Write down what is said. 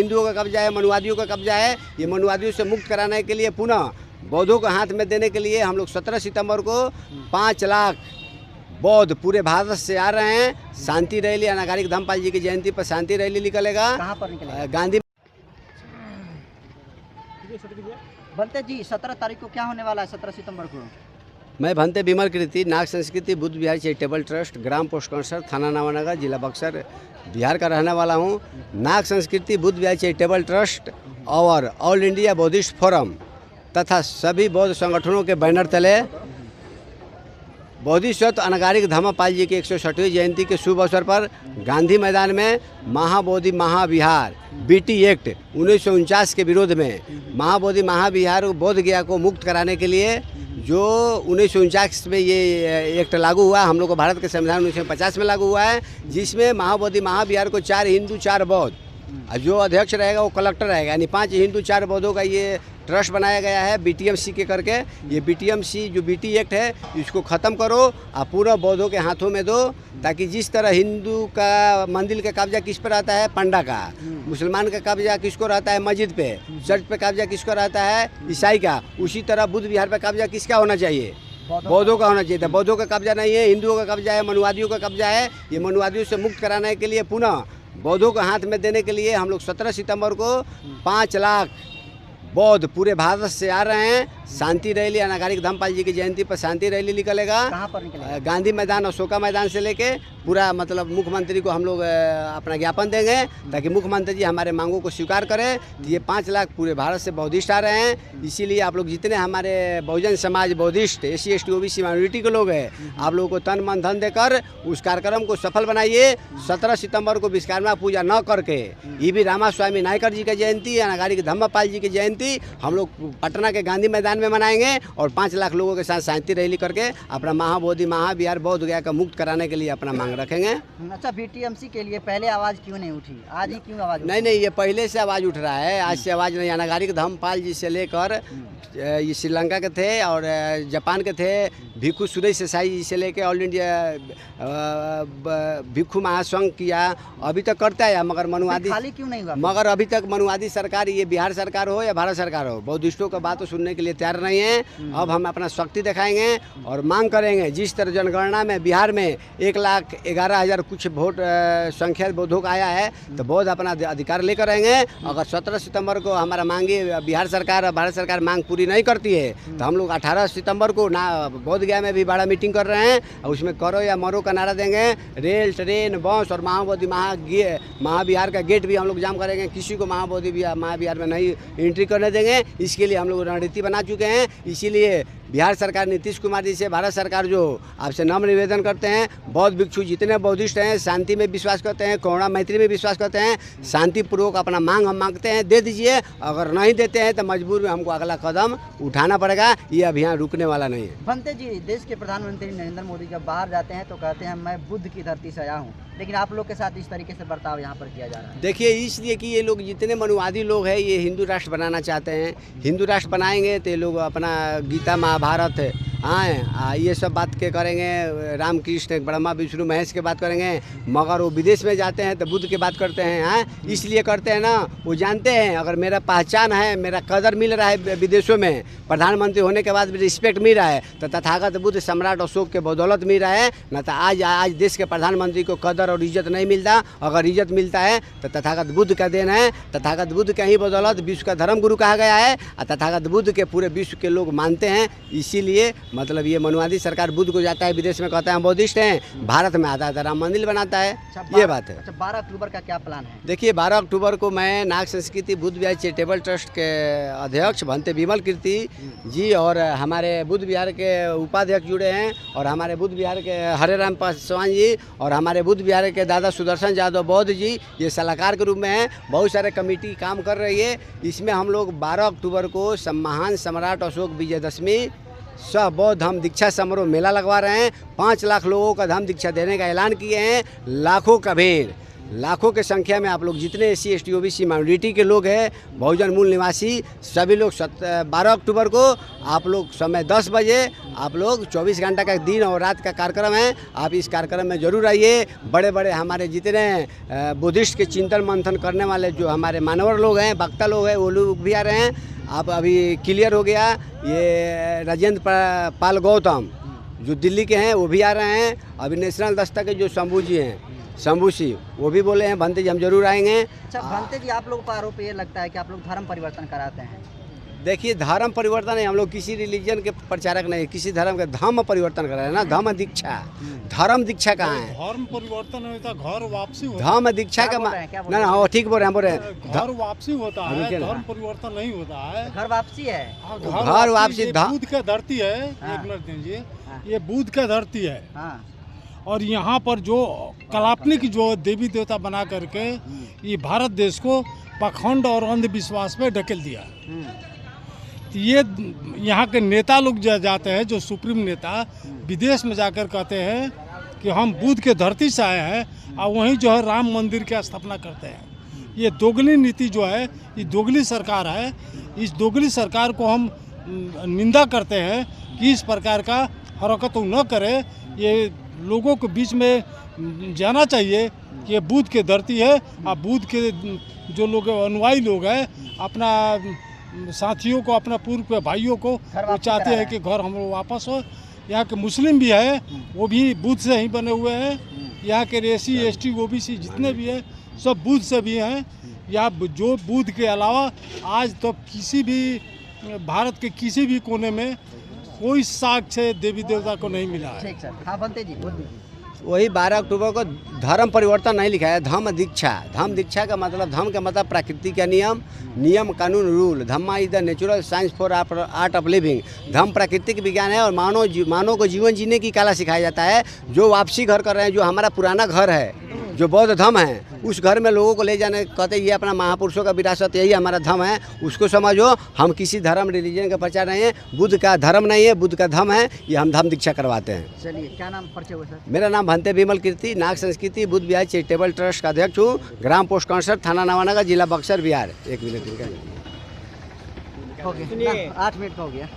हिंदुओं का कब्जा है, मनुवादियों का कब्जा है। ये मनुवादियों से मुक्त कराने के लिए पुनः बौद्धों को हाथ में देने के लिए हम लोग 17 सितंबर को 5 लाख बौद्ध पूरे भारत से आ रहे हैं। शांति रैली, अनागारिक धम्मपाल जी की जयंती पर शांति रैली निकलेगा। कहाँ पर निकलेगा? गांधी। बनते जी 17 तारीख को क्या होने वाला है? 17 सितंबर को मैं भंते विमल कीर्ति, नाग संस्कृति बुद्ध विहार चैरिटेबल ट्रस्ट, ग्राम पोस्ट काउंसलर, थाना नवानगर, जिला बक्सर, बिहार का रहने वाला हूँ। नाग संस्कृति बुद्ध विहार चैरिटेबल ट्रस्ट और ऑल इंडिया बौद्धिस्ट फोरम तथा सभी बौद्ध संगठनों के बैनर तले बोधिसत्व अनागारिक धम्मपाल जी की 160वीं जयंती के शुभ अवसर पर गांधी मैदान में महाबोधि महाविहार बीटी एक्ट 1949 के विरोध में महाबोधि महाविहार बोध गया को मुक्त कराने के लिए जो 1949 में ये एक्ट लागू हुआ, हम लोग को भारत के संविधान 1950 में लागू हुआ है, जिसमें महाबोधि महाविहार को 4 हिंदू 4 बौद्ध, जो अध्यक्ष रहेगा वो कलेक्टर रहेगा, यानी 5 हिंदू 4 बौद्धों का ये ट्रस्ट बनाया गया है बीटीएमसी के करके। ये बीटीएमसी जो बीटी एक्ट है इसको ख़त्म करो और पूरा बौद्धों के हाथों में दो, ताकि जिस तरह हिंदू का मंदिर का कब्जा किस पर रहता है? पंडा का। मुसलमान का कब्जा किसको रहता है? मस्जिद पे। चर्च पे कब्जा किसको रहता है? ईसाई का। उसी तरह बुद्ध विहार पे कब्जा किसका होना चाहिए? बौद्धों का होना चाहिए था। बौद्धों का कब्जा नहीं है, हिंदुओं का कब्जा है, मनुवादियों का कब्जा है। ये मनुवादियों से मुक्त कराने के लिए पुनः बौद्धों को हाथ में देने के लिए हम लोग 17 सितंबर को 5 लाख बौद्ध पूरे भारत से आ रहे हैं। शांति रैली, अनागारिक धम्मपाल जी की जयंती पर शांति रैली निकलेगा। कहाँ पर निकलेगा? गांधी मैदान, अशोका मैदान से लेके पूरा, मतलब मुख्यमंत्री को हम लोग अपना ज्ञापन देंगे ताकि मुख्यमंत्री जी हमारे मांगों को स्वीकार करें। तो ये 5 लाख पूरे भारत से बौद्धिस्ट आ रहे हैं। इसीलिए आप लोग जितने हमारे Bahujan Samaj Buddhist SC ST OBC minority के लोग हैं, आप लोगों को तन मन धन देकर उस कार्यक्रम को सफल बनाइए। 17 सितंबर को विश्वकर्मा पूजा न करके EV रामा स्वामी नायकर जी की जयंती, अनागारिक धम्मपाल जी की जयंती हम लोग पटना के गांधी मैदान में मनाएंगे और 5 लाख लोगों के साथ शांति रैली करके अपना महाबोधि महाविहार बोध गया का मुक्त कराने के लिए अपना मांग रखेंगे। अच्छा, बीटीएमसी के लिए पहले आवाज़ क्यों नहीं उठी? आज ही क्यों आवाज़? नहीं, ये पहले से आवाज़ उठ रहा है, आज से आवाज़ नहीं। अनागारिक धम्मपाल जी से लेकर ये श्रीलंका के थे और जापान के थे, भिक्खु सुरेश देसाई जी से लेकर ऑल इंडिया भिक्खु महासंघ किया, अभी तक करता है। मगर मनुवादी खाली क्यों नहीं हुआ? मगर अभी तक मनुवादी सरकार, ये बिहार सरकार हो या भारत सरकार हो, बौद्धिस्टों का बात तो सुनने के लिए तैयार नहीं है। अब हम अपना शक्ति दिखाएंगे और मांग करेंगे। जिस तरह जनगणना में बिहार में 1,11,000 कुछ वोट संख्या बौद्धों का आया है, तो बौद्ध अपना अधिकार लेकर आएंगे। अगर 17 सितंबर को हमारा मांगे बिहार सरकार और भारत सरकार मांग पूरी नहीं करती है, तो हम लोग 18 सितंबर को ना बोध गया में भी बड़ा मीटिंग कर रहे हैं और उसमें करो या मरो का नारा देंगे। रेल, ट्रेन, बस और महाबोधि महाविहार का गेट भी हम लोग जाम करेंगे। किसी को महाबोधि महाविहार में नहीं एंट्री करने देंगे। इसके लिए हम लोग रणनीति बना चुके हैं। इसीलिए बिहार सरकार नीतीश कुमार जी से भारत सरकार जो आपसे नम्र निवेदन करते हैं, बौद्ध भिक्षु जितने बौद्धिस्ट हैं शांति में विश्वास करते हैं, करुणा मैत्री में विश्वास करते हैं, शांतिपूर्वक अपना मांग हम मांगते हैं, दे दीजिए। अगर नहीं देते हैं तो मजबूर में हमको अगला कदम उठाना पड़ेगा। ये अभियान रुकने वाला नहीं है। बनते जी, देश के प्रधानमंत्री नरेंद्र मोदी जब बाहर जाते हैं तो कहते हैं मैं बुद्ध की धरती से आया हूँ, लेकिन आप लोग के साथ इस तरीके से बर्ताव यहाँ पर किया जा रहा है। देखिए, इसलिए कि ये लोग जितने मनुवादी लोग हैं ये हिंदू राष्ट्र बनाना चाहते हैं। हिंदू राष्ट्र बनाएंगे तो ये लोग अपना गीता महाभारत हाँ ये सब बात के करेंगे, राम कृष्ण ब्रह्मा विष्णु महेश के बात करेंगे। मगर वो विदेश में जाते हैं तो बुद्ध की बात करते हैं। हाँ, इसलिए करते हैं ना, वो जानते हैं अगर मेरा पहचान है, मेरा कदर मिल रहा है विदेशों में, प्रधानमंत्री होने के बाद भी रिस्पेक्ट मिल रहा है, तो तथागत बुद्ध सम्राट अशोक के बदौलत मिल रहा है। न तो आज देश के प्रधानमंत्री को कदर और इज्जत नहीं मिलता। अगर इज्जत मिलता है तो तथागत बुद्ध का देन है। तथागत बुद्ध के ही बदौलत विश्व का धर्म गुरु कहा गया है और तथागत बुद्ध के पूरे विश्व के लोग मानते हैं। इसीलिए मतलब ये मनुवादी सरकार बुद्ध को जाता है विदेश में, कहता है हम बौद्धिस्ट हैं, भारत में आता है तो राम मंदिर बनाता है। ये बात है। अच्छा, 12 अक्टूबर का क्या प्लान है? देखिए, 12 अक्टूबर को मैं नाग संस्कृति बुद्ध विहार चैरिटेबल ट्रस्ट के अध्यक्ष भंते विमल कीर्ति जी और हमारे बुद्ध विहार के उपाध्यक्ष जुड़े हैं और हमारे बुद्ध विहार के हरे राम पासवान जी और हमारे बुद्ध विहार के दादा सुदर्शन यादव बौद्ध जी ये सलाहकार के रूप में हैं। बहुत सारे कमेटी काम कर रही है। इसमें हम लोग 12 अक्टूबर को महान सम्राट अशोक विजयदशमी सब बौद्ध धम्म दीक्षा समारोह मेला लगवा रहे हैं। 5 लाख लोगों का धम्म दीक्षा देने का ऐलान किए हैं। लाखों का भीड़ लाखों के संख्या में आप लोग जितने SC ST OBC माइनॉरिटी के लोग हैं, बहुजन मूल निवासी, सभी लोग 12 अक्टूबर को आप लोग समय 10 बजे आप लोग 24 घंटा का दिन और रात का कार्यक्रम है। आप इस कार्यक्रम में जरूर आइए। बड़े बड़े हमारे जितने बुद्धिस्ट के चिंतन मंथन करने वाले जो हमारे मानवर लोग हैं, वक्ता लोग हैं, वो लोग भी आ रहे हैं। आप अभी क्लियर हो गया, ये राजेंद्र पाल गौतम जो दिल्ली के हैं वो भी आ रहे हैं। अभी नेशनल दस्ता के जो शंभू जी हैं, शंभू सिंह, वो भी बोले हैं भंते जी हम जरूर आएंगे। अच्छा भंते जी, आप लोग पर आरोप ये लगता है कि आप लोग धर्म परिवर्तन कराते हैं। देखिए, धर्म परिवर्तन है, हम लोग किसी रिलीजन के प्रचारक नहीं, किसी धर्म के धर्म परिवर्तन कर रहे हैं ना। धर्म दीक्षा, धर्म दीक्षा कहाँ है? धर्म परिवर्तन होता, घर वापसी होता है। धर्म दीक्षा का ना हाँ ठीक बोल रहे हैं, घर वापसी होता है, धर्म परिवर्तन नहीं होता है। घर वापसी है, घर वापसी बुद्ध का धरती है। एक मिनट दीजिए, ये बुद्ध का धरती है। और यहाँ पर जो काल्पनिक जो देवी देवता बना करके ये भारत देश को पाखंड और अंधविश्वास में ढकेल दिया। तो ये यहाँ के नेता लोग जाते हैं, जो सुप्रीम नेता विदेश में जाकर कहते हैं कि हम बुद्ध के धरती से आए हैं, और वहीं जो है राम मंदिर की स्थापना करते हैं। ये दोगली नीति जो है, ये दोगली सरकार है। इस दोगली सरकार को हम निंदा करते हैं कि इस प्रकार का हरकत न करे। ये लोगों के बीच में जाना चाहिए कि ये बुद्ध की धरती है, और बुद्ध के जो लोग अनुयायी लोग हैं, अपना साथियों को, अपना पूर्व के भाइयों को वो चाहते हैं कि घर हम लोग वापस हो। यहाँ के मुस्लिम भी है, वो भी बुद्ध से ही बने हुए हैं। यहाँ के SC ST OBC जितने भी हैं, सब बुद्ध से भी हैं। या जो बुद्ध के अलावा आज तो किसी भी भारत के किसी भी कोने में कोई साक्ष्य देवी देवता को नहीं मिला है। ठीक सर, हाँ भंते जी बोल दीजिए। वही 12 अक्टूबर को धर्म परिवर्तन नहीं लिखा है, धम्म दीक्षा। धम्म दीक्षा का मतलब, धम्म का मतलब प्रकृति का नियम, नियम कानून rule. Dhamma is the natural science for art of living. धम्म प्राकृतिक विज्ञान है और मानव को जीवन जीने की कला सिखाया जाता है। जो वापसी घर कर रहे हैं, जो हमारा पुराना घर है, जो बौद्ध धर्म है, उस घर में लोगों को ले जाने, कहते ये अपना महापुरुषों का विरासत, यही हमारा धर्म है, उसको समझो। हम किसी धर्म रिलीजन का प्रचार नहीं है, बुद्ध का धर्म नहीं है, बुद्ध का धर्म है। ये हम धम्म दीक्षा करवाते हैं। चलिए, क्या नाम परिचय हुआ सर? मेरा नाम भंते विमल कीर्ति, नाग संस्कृति बुद्ध विहार चैरिटेबल ट्रस्ट का अध्यक्ष हूँ, ग्राम पोस्ट काउंसलर, थाना नवानगर, जिला बक्सर, बिहार। 1 मिनट हो गया, 8 मिनट का हो गया।